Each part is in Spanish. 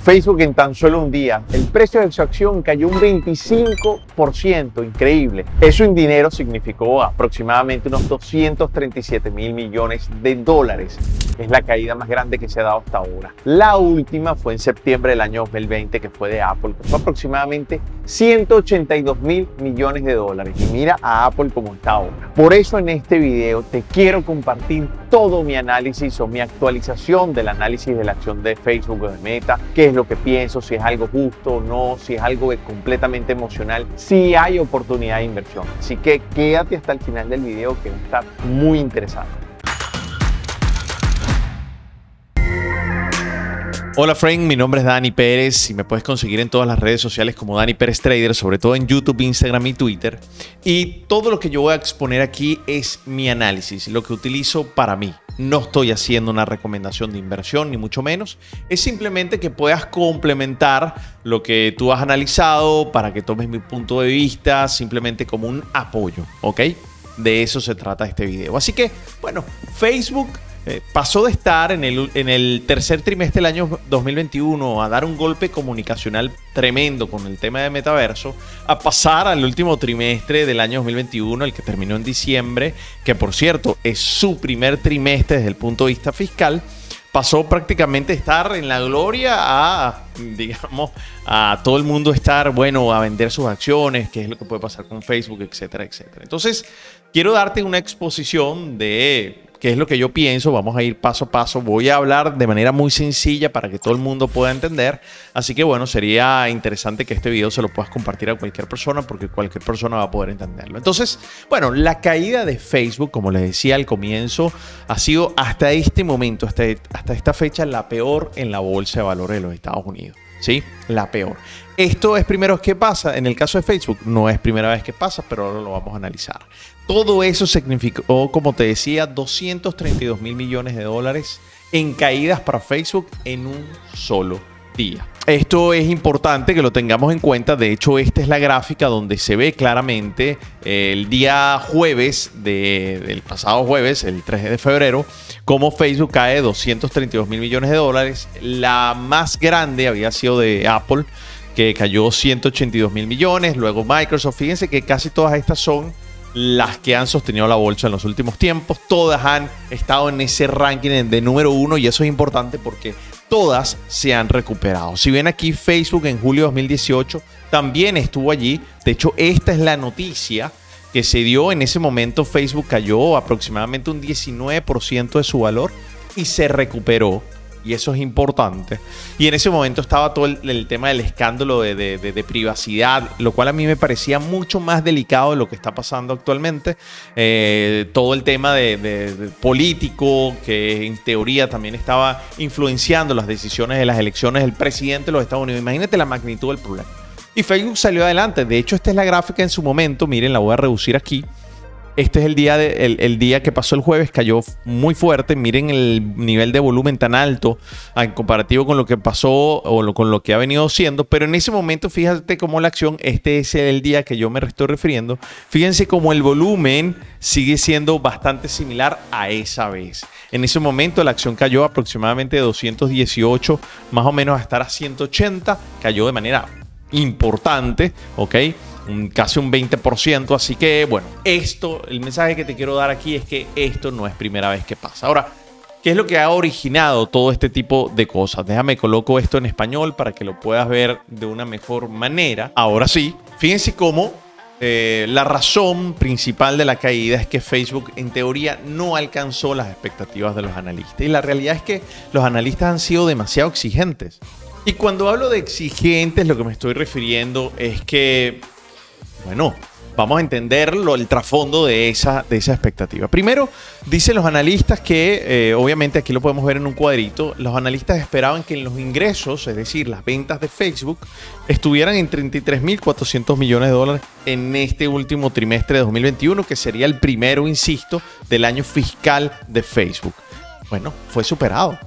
Facebook en tan solo un día, el precio de su acción cayó un 25%, increíble. Eso en dinero significó aproximadamente unos 237 mil millones de dólares. Es la caída más grande que se ha dado hasta ahora. La última fue en septiembre del año 2020, que fue de Apple, que fue aproximadamente 182 mil millones de dólares. Y mira a Apple como está ahora. Por eso en este video te quiero compartir todo mi análisis o mi actualización del análisis de la acción de Facebook o de Meta, qué es lo que pienso, si es algo justo o no, si es algo completamente emocional, si hay oportunidad de inversión. Así que quédate hasta el final del video, que va a estar muy interesante. Hola friend, mi nombre es Dani Pérez y me puedes conseguir en todas las redes sociales como Dani Pérez Trader, sobre todo en YouTube, Instagram y Twitter. Y todo lo que yo voy a exponer aquí es mi análisis, lo que utilizo para mí. No estoy haciendo una recomendación de inversión, ni mucho menos. Es simplemente que puedas complementar lo que tú has analizado para que tomes mi punto de vista, simplemente como un apoyo, ¿ok? De eso se trata este video. Así que, bueno, Facebook pasó de estar en el tercer trimestre del año 2021 a dar un golpe comunicacional tremendo con el tema de metaverso, a pasar al último trimestre del año 2021, el que terminó en diciembre, que por cierto es su primer trimestre desde el punto de vista fiscal. Pasó prácticamente de estar en la gloria a, digamos, a todo el mundo estar, bueno, a vender sus acciones, qué es lo que puede pasar con Facebook, etcétera, etcétera. Entonces, quiero darte una exposición de qué es lo que yo pienso. Vamos a ir paso a paso. Voy a hablar de manera muy sencilla para que todo el mundo pueda entender. Así que, bueno, sería interesante que este video se lo puedas compartir a cualquier persona, porque cualquier persona va a poder entenderlo. Entonces, bueno, la caída de Facebook, como les decía al comienzo, ha sido hasta este momento, hasta esta fecha, la peor en la bolsa de valores de los Estados Unidos. ¿Sí? La peor. Esto es primero que pasa. En el caso de Facebook no es primera vez que pasa, pero ahora lo vamos a analizar. Todo eso significó, como te decía, 232 mil millones de dólares en caídas para Facebook en un solo día. Esto es importante que lo tengamos en cuenta. De hecho, esta es la gráfica donde se ve claramente el día jueves del pasado jueves, el 3 de febrero, cómo Facebook cae 232 mil millones de dólares. La más grande había sido de Apple, que cayó 182 mil millones. Luego Microsoft. Fíjense que casi todas estas son las que han sostenido la bolsa en los últimos tiempos. Todas han estado en ese ranking de número 1, y eso es importante porque todas se han recuperado. Si ven aquí, Facebook en julio de 2018 también estuvo allí. De hecho, esta es la noticia que se dio. En ese momento Facebook cayó aproximadamente un 19% de su valor y se recuperó. Y eso es importante. Y en ese momento estaba todo el tema del escándalo de privacidad, lo cual a mí me parecía mucho más delicado de lo que está pasando actualmente. Todo el tema de político, que en teoría también estaba influenciando las decisiones de las elecciones del presidente de los Estados Unidos. Imagínate la magnitud del problema. Y Facebook salió adelante. De hecho, esta es la gráfica en su momento. Miren, la voy a reducir aquí. Este es el día que pasó el jueves, cayó muy fuerte. Miren el nivel de volumen tan alto en comparativo con lo que pasó o con lo que ha venido siendo. Pero en ese momento, fíjate cómo la acción, este es el día que yo me estoy refiriendo. Fíjense cómo el volumen sigue siendo bastante similar a esa vez. En ese momento la acción cayó aproximadamente de 218, más o menos a estar a 180. Cayó de manera importante, ¿ok? Casi un 20%, así que bueno, el mensaje que te quiero dar aquí es que esto no es primera vez que pasa. Ahora, ¿qué es lo que ha originado todo este tipo de cosas? Déjame coloco esto en español para que lo puedas ver de una mejor manera. Ahora sí, fíjense cómo la razón principal de la caída es que Facebook en teoría no alcanzó las expectativas de los analistas. Y la realidad es que los analistas han sido demasiado exigentes. Y cuando hablo de exigentes, lo que me estoy refiriendo es que, bueno, vamos a entender el trasfondo de esa expectativa. Primero, dicen los analistas que, obviamente aquí lo podemos ver en un cuadrito, los analistas esperaban que los ingresos, es decir, las ventas de Facebook, estuvieran en 33.400 millones de dólares en este último trimestre de 2021, que sería el primero, insisto, del año fiscal de Facebook. Bueno, fue superado.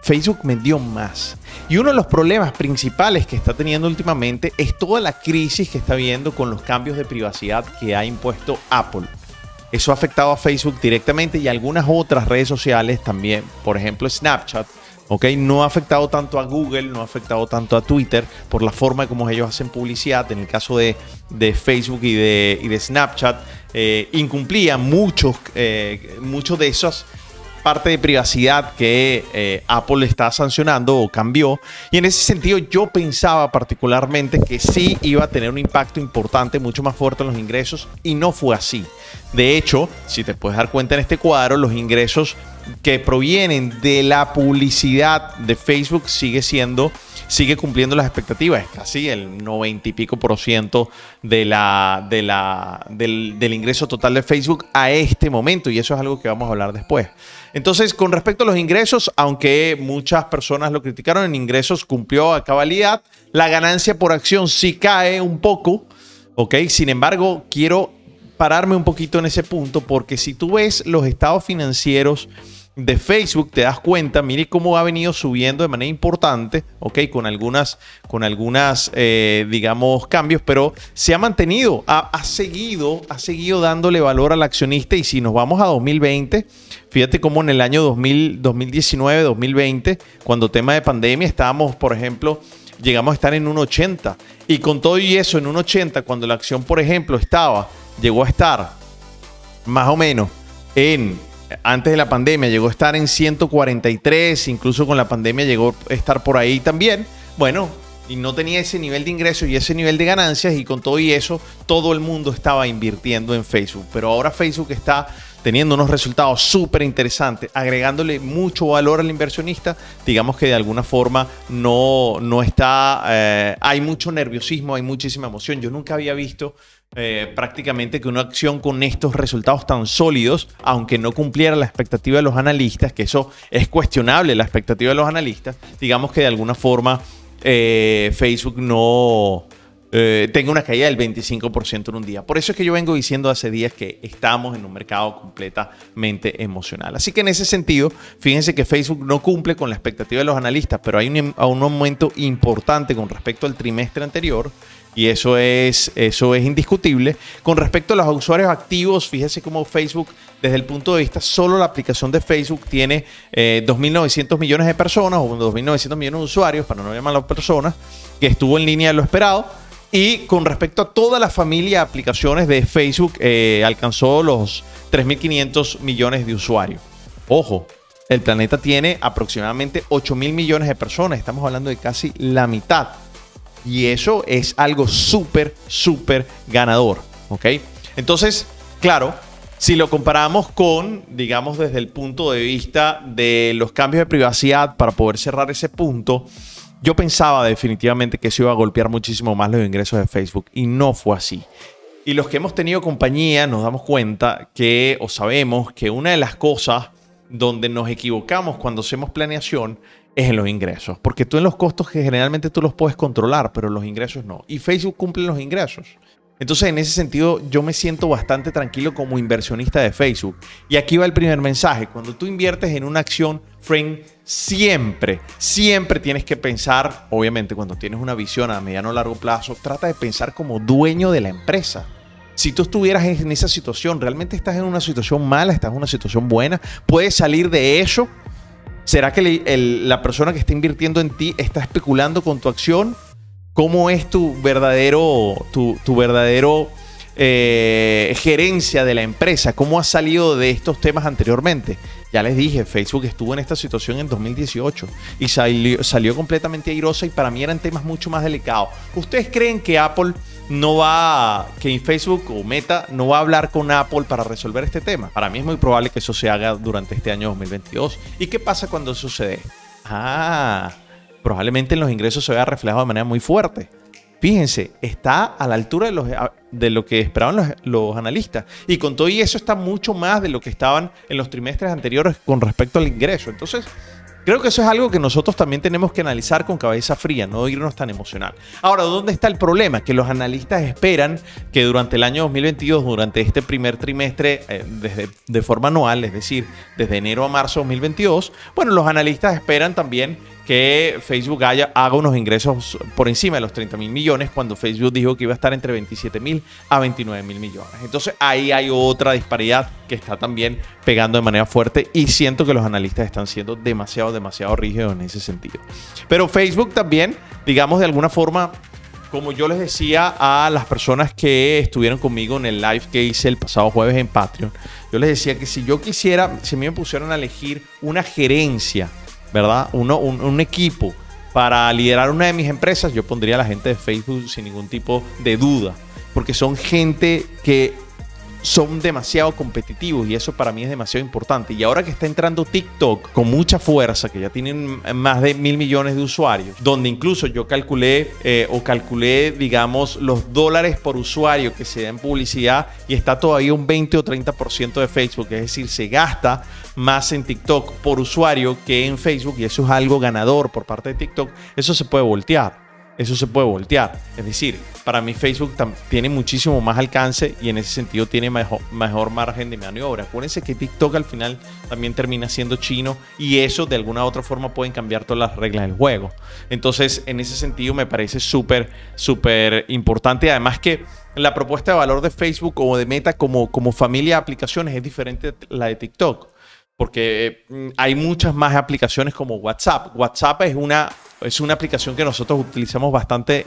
Facebook vendió más. Y uno de los problemas principales que está teniendo últimamente es toda la crisis que está viendo con los cambios de privacidad que ha impuesto Apple. Eso ha afectado a Facebook directamente y a algunas otras redes sociales también. Por ejemplo, Snapchat ¿ok? No ha afectado tanto a Google, no ha afectado tanto a Twitter por la forma como ellos hacen publicidad. En el caso de Facebook y de Snapchat, incumplía muchos de esos parte de privacidad que Apple está sancionando o cambió. Y en ese sentido yo pensaba particularmente que sí iba a tener un impacto importante, mucho más fuerte en los ingresos, y no fue así. De hecho, si te puedes dar cuenta en este cuadro, los ingresos que provienen de la publicidad de Facebook sigue cumpliendo las expectativas. Es casi el 90 y pico % del ingreso total de Facebook a este momento, y eso es algo que vamos a hablar después. Entonces, con respecto a los ingresos, aunque muchas personas lo criticaron, en ingresos cumplió a cabalidad. La ganancia por acción sí cae un poco, ¿ok? Sin embargo, quiero pararme un poquito en ese punto, porque si tú ves los estados financieros de Facebook, te das cuenta, mire cómo ha venido subiendo de manera importante, ¿ok? Con algunas digamos, cambios, pero se ha mantenido, ha seguido dándole valor al accionista. Y si nos vamos a 2020, fíjate cómo en el año 2019, 2020, cuando tema de pandemia, estábamos, por ejemplo, llegamos a estar en 1.80. Y con todo y eso, en 1.80, cuando la acción, por ejemplo, llegó a estar más o menos antes de la pandemia, llegó a estar en 143, incluso con la pandemia llegó a estar por ahí también. Bueno, y no tenía ese nivel de ingresos y ese nivel de ganancias, y con todo y eso, todo el mundo estaba invirtiendo en Facebook. Pero ahora Facebook está teniendo unos resultados súper interesantes, agregándole mucho valor al inversionista. Digamos que de alguna forma no está, hay mucho nerviosismo, hay muchísima emoción. Yo nunca había visto prácticamente que una acción con estos resultados tan sólidos, aunque no cumpliera la expectativa de los analistas, que eso es cuestionable, la expectativa de los analistas, digamos que de alguna forma Facebook no tenga una caída del 25% en un día. Por eso es que yo vengo diciendo hace días que estamos en un mercado completamente emocional. Así que en ese sentido, fíjense que Facebook no cumple con la expectativa de los analistas, pero hay un aumento importante con respecto al trimestre anterior. Y eso es indiscutible. Con respecto a los usuarios activos, fíjese cómo Facebook, desde el punto de vista, solo la aplicación de Facebook tiene 2.900 millones de personas, o 2.900 millones de usuarios, para no llamar a las personas, que estuvo en línea de lo esperado. Y con respecto a toda la familia de aplicaciones de Facebook, alcanzó los 3.500 millones de usuarios. Ojo, el planeta tiene aproximadamente 8.000 millones de personas. Estamos hablando de casi la mitad. Y eso es algo súper ganador, ¿ok? Entonces, claro, si lo comparamos con, digamos, desde el punto de vista de los cambios de privacidad, para poder cerrar ese punto, yo pensaba definitivamente que eso iba a golpear muchísimo más los ingresos de Facebook, y no fue así. Y los que hemos tenido compañía nos damos cuenta que, o sabemos que una de las cosas donde nos equivocamos cuando hacemos planeación es en los ingresos, porque tú en los costos que generalmente tú los puedes controlar, pero los ingresos no. Y Facebook cumple los ingresos. Entonces, en ese sentido, yo me siento bastante tranquilo como inversionista de Facebook. Y aquí va el primer mensaje. Cuando tú inviertes en una acción, friend, siempre tienes que pensar, obviamente, cuando tienes una visión a mediano o largo plazo, trata de pensar como dueño de la empresa. Si tú estuvieras en esa situación, ¿realmente estás en una situación mala? ¿Estás en una situación buena? ¿Puedes salir de eso? ¿Será que la persona que está invirtiendo en ti está especulando con tu acción? ¿Cómo es tu verdadero gerencia de la empresa? ¿Cómo has salido de estos temas anteriormente? Ya les dije, Facebook estuvo en esta situación en 2018 y salió completamente airosa, y para mí eran temas mucho más delicados. ¿Ustedes creen que que Facebook o Meta no va a hablar con Apple para resolver este tema? Para mí es muy probable que eso se haga durante este año 2022. ¿Y qué pasa cuando sucede? Probablemente en los ingresos se vea reflejado de manera muy fuerte. Fíjense, está a la altura de lo que esperaban los analistas. Y con todo y eso está mucho más de lo que estaban en los trimestres anteriores con respecto al ingreso. Entonces, creo que eso es algo que nosotros también tenemos que analizar con cabeza fría, no irnos tan emocional. Ahora, ¿dónde está el problema? Que los analistas esperan que durante el año 2022, durante este primer trimestre, de forma anual, es decir, desde enero a marzo de 2022, bueno, los analistas esperan también que Facebook haga unos ingresos por encima de los 30.000 millones cuando Facebook dijo que iba a estar entre 27.000 a 29.000 millones. Entonces ahí hay otra disparidad que está también pegando de manera fuerte y siento que los analistas están siendo demasiado rígidos en ese sentido. Pero Facebook también, digamos de alguna forma, como yo les decía a las personas que estuvieron conmigo en el live que hice el pasado jueves en Patreon, yo les decía que si yo quisiera, si me pusieran a elegir una gerencia, ¿verdad? Un equipo para liderar una de mis empresas, yo pondría a la gente de Facebook sin ningún tipo de duda, porque son gente que son demasiado competitivos y eso para mí es demasiado importante. Y ahora que está entrando TikTok con mucha fuerza, que ya tienen más de 1.000 millones de usuarios, donde incluso yo calculé, digamos, los dólares por usuario que se da en publicidad y está todavía un 20 o 30% de Facebook. Es decir, se gasta más en TikTok por usuario que en Facebook y eso es algo ganador por parte de TikTok. Eso se puede voltear. Eso se puede voltear. Es decir, para mí Facebook tiene muchísimo más alcance y en ese sentido tiene mejor margen de maniobra. Acuérdense que TikTok al final también termina siendo chino y eso de alguna u otra forma pueden cambiar todas las reglas del juego. Entonces, en ese sentido me parece súper importante. Además que la propuesta de valor de Facebook o de Meta como familia de aplicaciones es diferente a la de TikTok. Porque hay muchas más aplicaciones como WhatsApp. WhatsApp es una aplicación que nosotros utilizamos bastante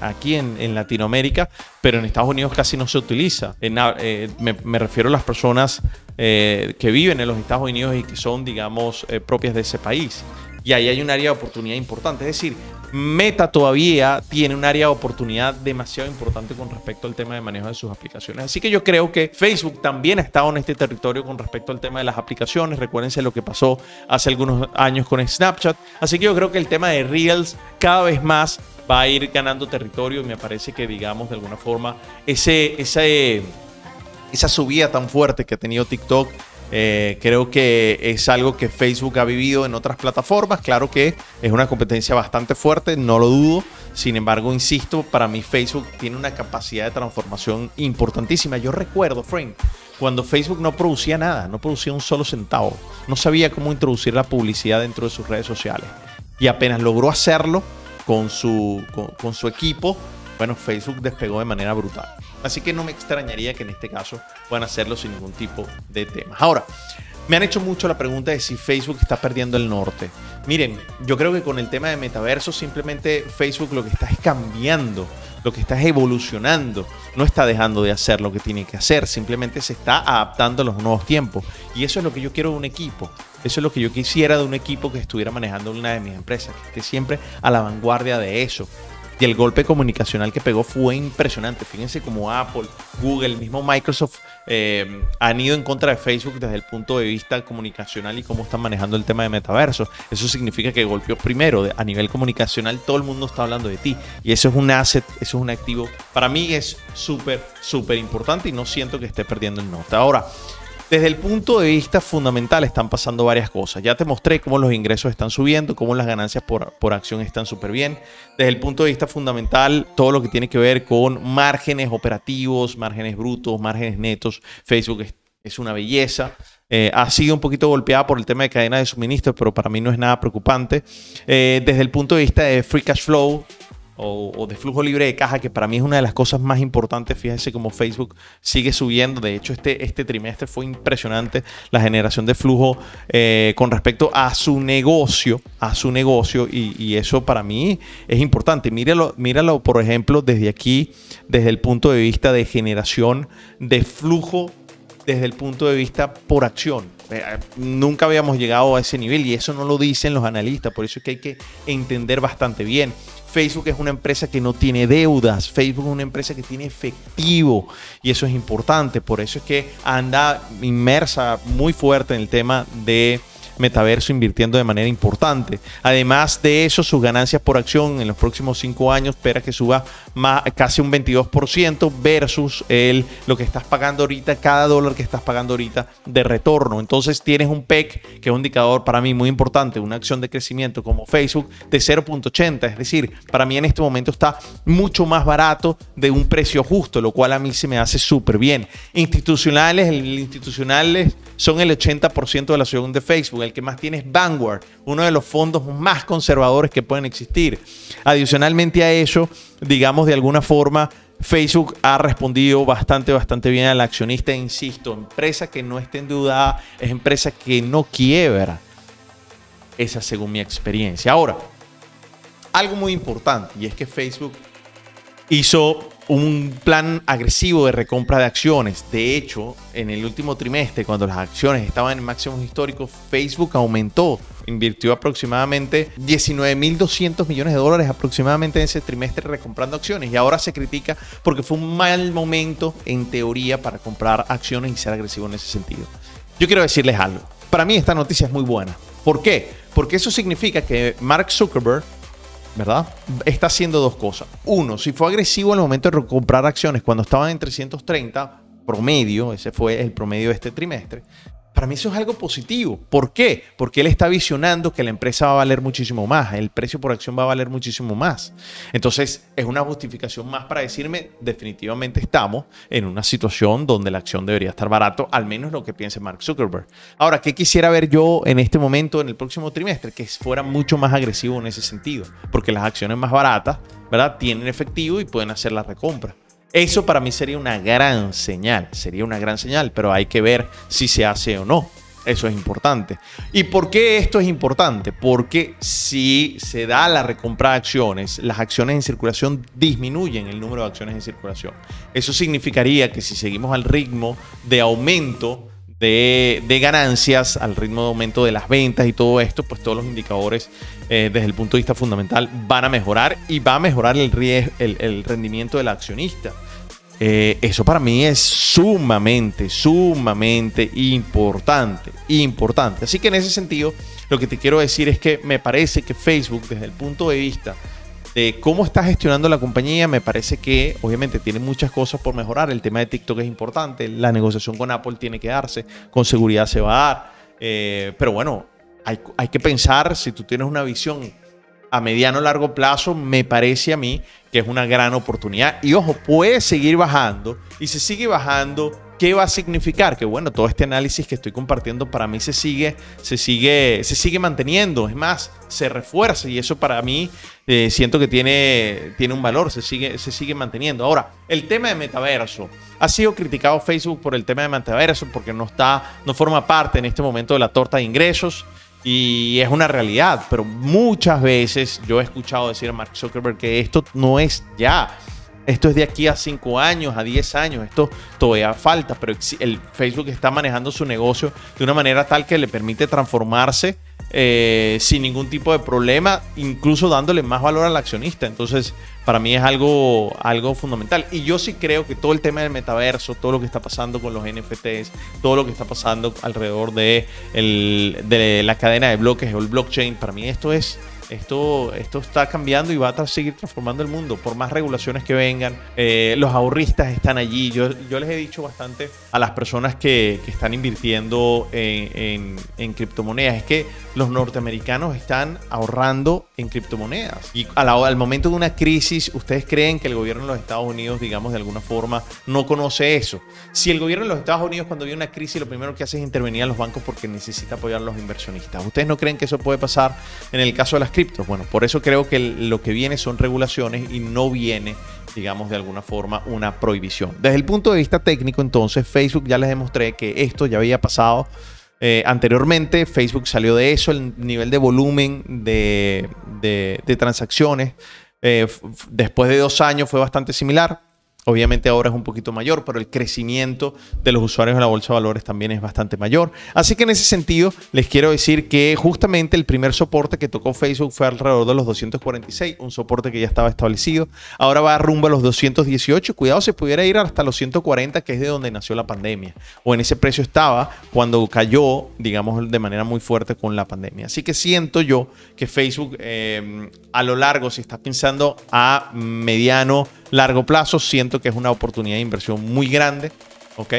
aquí en Latinoamérica, pero en Estados Unidos casi no se utiliza. Me refiero a las personas que viven en los Estados Unidos y que son, digamos, propias de ese país. Y ahí hay un área de oportunidad importante. Es decir, Meta todavía tiene un área de oportunidad demasiado importante con respecto al tema de manejo de sus aplicaciones. Así que yo creo que Facebook también ha estado en este territorio con respecto al tema de las aplicaciones. Recuérdense lo que pasó hace algunos años con Snapchat. Así que yo creo que el tema de Reels cada vez más va a ir ganando territorio y me parece que, digamos, de alguna forma, esa subida tan fuerte que ha tenido TikTok, creo que es algo que Facebook ha vivido en otras plataformas. Claro que es una competencia bastante fuerte, no lo dudo. Sin embargo, insisto, para mí Facebook tiene una capacidad de transformación importantísima. Yo recuerdo, Frank, cuando Facebook no producía nada, no producía un solo centavo, no sabía cómo introducir la publicidad dentro de sus redes sociales. Y apenas logró hacerlo con su equipo, bueno, Facebook despegó de manera brutal. Así que no me extrañaría que en este caso puedan hacerlo sin ningún tipo de temas. Ahora, me han hecho mucho la pregunta de si Facebook está perdiendo el norte. Miren, yo creo que con el tema de metaverso simplemente Facebook lo que está es cambiando, lo que está es evolucionando. No está dejando de hacer lo que tiene que hacer, simplemente se está adaptando a los nuevos tiempos. Y eso es lo que yo quiero de un equipo. Eso es lo que yo quisiera de un equipo que estuviera manejando una de mis empresas, que esté siempre a la vanguardia de eso. Y el golpe comunicacional que pegó fue impresionante. Fíjense cómo Apple, Google, el mismo Microsoft han ido en contra de Facebook desde el punto de vista comunicacional y cómo están manejando el tema de metaverso. Eso significa que golpeó primero a nivel comunicacional. Todo el mundo está hablando de ti. Y eso es un asset, eso es un activo. Para mí es súper importante y no siento que esté perdiendo el norte. Ahora, desde el punto de vista fundamental están pasando varias cosas. Ya te mostré cómo los ingresos están subiendo, cómo las ganancias por acción están súper bien. Desde el punto de vista fundamental, todo lo que tiene que ver con márgenes operativos, márgenes brutos, márgenes netos, Facebook es una belleza. Ha sido un poquito golpeada por el tema de cadena de suministro, pero para mí no es nada preocupante. Desde el punto de vista de free cash flow, o de flujo libre de caja, que para mí es una de las cosas más importantes. Fíjense cómo Facebook sigue subiendo. De hecho, este trimestre fue impresionante la generación de flujo con respecto a su negocio, y eso para mí es importante. Míralo, por ejemplo, desde aquí, desde el punto de vista de generación de flujo, desde el punto de vista por acción. Nunca habíamos llegado a ese nivel y eso no lo dicen los analistas, por eso es que hay que entender bastante bien. Facebook es una empresa que no tiene deudas, Facebook es una empresa que tiene efectivo y eso es importante, por eso es que anda inmersa muy fuerte en el tema de metaverso, invirtiendo de manera importante. Además de eso, sus ganancias por acción en los próximos 5 años espera que suba casi un 22% versus lo que estás pagando ahorita, cada dólar que estás pagando ahorita de retorno. Entonces tienes un PEC, que es un indicador para mí muy importante, una acción de crecimiento como Facebook de 0.80, es decir, para mí en este momento está mucho más barato de un precio justo, lo cual a mí se me hace súper bien. Institucionales son el 80% de la acción de Facebook. el que más tiene es Vanguard, uno de los fondos más conservadores que pueden existir. Adicionalmente a eso, digamos de alguna forma, Facebook ha respondido bastante bien al accionista. Insisto, empresa que no esté endeudada es empresa que no quiebra. Esa según mi experiencia. Ahora, algo muy importante, y es que Facebook hizo un plan agresivo de recompra de acciones. De hecho, en el último trimestre, cuando las acciones estaban en máximos históricos, Facebook invirtió aproximadamente $19.200 millones aproximadamente en ese trimestre recomprando acciones. Y ahora se critica porque fue un mal momento, en teoría, para comprar acciones y ser agresivo en ese sentido. Yo quiero decirles algo. Para mí esta noticia es muy buena. ¿Por qué? Porque eso significa que Mark Zuckerberg, ¿verdad?, está haciendo dos cosas. Uno, si fue agresivo en el momento de comprar acciones cuando estaban en 330 promedio, ese fue el promedio de este trimestre, para mí eso es algo positivo. ¿Por qué? Porque él está visionando que la empresa va a valer muchísimo más, el precio por acción va a valer muchísimo más. Entonces es una justificación más para decirme, definitivamente estamos en una situación donde la acción debería estar barato, al menos lo que piense Mark Zuckerberg. Ahora, ¿qué quisiera ver yo en este momento, en el próximo trimestre? Que fuera mucho más agresivo en ese sentido, porque las acciones más baratas, ¿verdad?, tienen efectivo y pueden hacer la recompra. Eso para mí sería una gran señal, pero hay que ver si se hace o no. Eso es importante. ¿Y por qué esto es importante? Porque si se da la recompra de acciones, las acciones en circulación disminuyen el número de acciones en circulación. Eso significaría que si seguimos al ritmo de aumento de ganancias, al ritmo de aumento de las ventas y todo esto, pues todos los indicadores desde el punto de vista fundamental van a mejorar y va a mejorar el rendimiento del accionista. Eso para mí es sumamente importante. Así que en ese sentido, lo que te quiero decir es que me parece que Facebook, desde el punto de vista de cómo está gestionando la compañía, me parece que obviamente tiene muchas cosas por mejorar. El tema de TikTok es importante, la negociación con Apple tiene que darse, con seguridad se va a dar, pero bueno, hay que pensar, si tú tienes una visión a mediano o largo plazo, me parece a mí que es una gran oportunidad. Y ojo, puede seguir bajando, y si sigue bajando, ¿qué va a significar? Que bueno, todo este análisis que estoy compartiendo para mí se sigue manteniendo. Es más, se refuerza, y eso para mí siento que tiene un valor, se sigue manteniendo. Ahora, el tema de metaverso. Ha sido criticado Facebook por el tema de metaverso porque no forma parte en este momento de la torta de ingresos. Y es una realidad, pero muchas veces yo he escuchado decir a Mark Zuckerberg que esto no es ya. Esto es de aquí a 5 años, a 10 años. Esto todavía falta, pero el Facebook está manejando su negocio de una manera tal que le permite transformarse sin ningún tipo de problema, incluso dándole más valor al accionista. Entonces, para mí es algo fundamental. Y yo sí creo que todo el tema del metaverso, todo lo que está pasando con los NFTs, todo lo que está pasando alrededor de la cadena de bloques o el blockchain, para mí esto está cambiando y va a seguir transformando el mundo por más regulaciones que vengan. Los ahorristas están allí. Yo les he dicho bastante a las personas que están invirtiendo en criptomonedas, es que los norteamericanos están ahorrando en criptomonedas. Y al momento de una crisis, ¿ustedes creen que el gobierno de los Estados Unidos, digamos, de alguna forma no conoce eso? Si el gobierno de los Estados Unidos, cuando viene una crisis, lo primero que hace es intervenir a los bancos porque necesita apoyar a los inversionistas. ¿Ustedes no creen que eso puede pasar en el caso de las criptos? Bueno, por eso creo que lo que viene son regulaciones y no viene, digamos, de alguna forma una prohibición. Desde el punto de vista técnico, entonces, Facebook, ya les demostré que esto ya había pasado anteriormente. Facebook salió de eso, el nivel de volumen de transacciones después de 2 años fue bastante similar. Obviamente ahora es un poquito mayor, pero el crecimiento de los usuarios de la bolsa de valores también es bastante mayor. Así que en ese sentido les quiero decir que justamente el primer soporte que tocó Facebook fue alrededor de los 246, un soporte que ya estaba establecido. Ahora va rumbo a los 218. Cuidado, se pudiera ir hasta los 140, que es de donde nació la pandemia. O en ese precio estaba cuando cayó, digamos, de manera muy fuerte con la pandemia. Así que siento yo que Facebook a lo largo, si estás pensando a mediano, largo plazo, siento que es una oportunidad de inversión muy grande, ¿ok?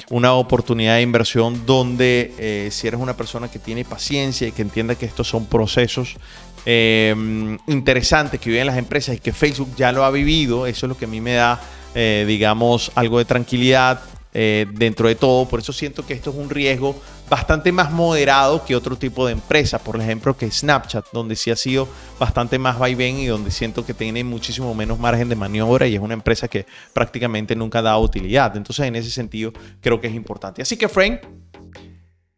Una oportunidad de inversión donde si eres una persona que tiene paciencia y que entienda que estos son procesos interesantes que viven las empresas y que Facebook ya lo ha vivido, eso es lo que a mí me da, digamos, algo de tranquilidad dentro de todo. Por eso siento que esto es un riesgo bastante más moderado que otro tipo de empresa, por ejemplo que Snapchat, donde sí ha sido bastante más vaivén y donde siento que tiene muchísimo menos margen de maniobra y es una empresa que prácticamente nunca da utilidad. Entonces en ese sentido creo que es importante. Así que Frank,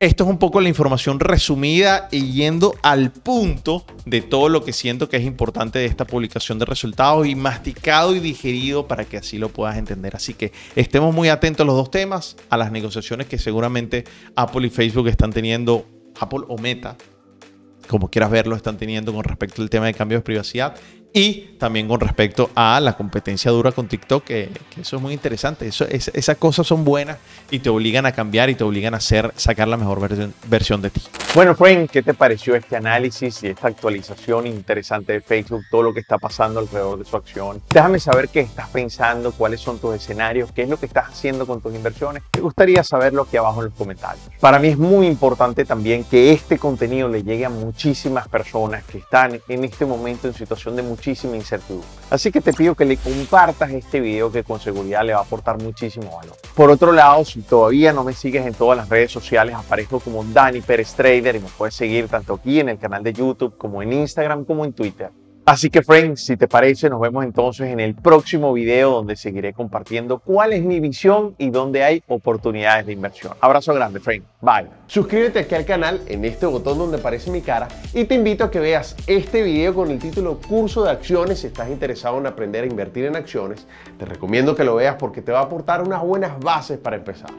esto es un poco la información resumida y yendo al punto de todo lo que siento que es importante de esta publicación de resultados y masticado y digerido para que así lo puedas entender. Así que estemos muy atentos a los dos temas, a las negociaciones que seguramente Apple y Facebook están teniendo, Apple o Meta, como quieras verlo, están teniendo con respecto al tema de cambios de privacidad y también con respecto a la competencia dura con TikTok, que eso es muy interesante. Esas cosas son buenas y te obligan a cambiar y te obligan a sacar la mejor versión de ti. Bueno, Frank, ¿qué te pareció este análisis y esta actualización interesante de Facebook, todo lo que está pasando alrededor de su acción? Déjame saber qué estás pensando, cuáles son tus escenarios, qué es lo que estás haciendo con tus inversiones. Me gustaría saberlo aquí abajo en los comentarios. Para mí es muy importante también que este contenido le llegue a muchísimas personas que están en este momento en situación de muchísima incertidumbre. Así que te pido que le compartas este video que con seguridad le va a aportar muchísimo valor. Por otro lado, si todavía no me sigues en todas las redes sociales, aparezco como Dani Pérez Trader y me puedes seguir tanto aquí en el canal de YouTube como en Instagram como en Twitter. Así que, friends, si te parece, nos vemos entonces en el próximo video donde seguiré compartiendo cuál es mi visión y dónde hay oportunidades de inversión. Abrazo grande, friend. Bye. Suscríbete aquí al canal en este botón donde aparece mi cara y te invito a que veas este video con el título Curso de Acciones. Si estás interesado en aprender a invertir en acciones, te recomiendo que lo veas porque te va a aportar unas buenas bases para empezar.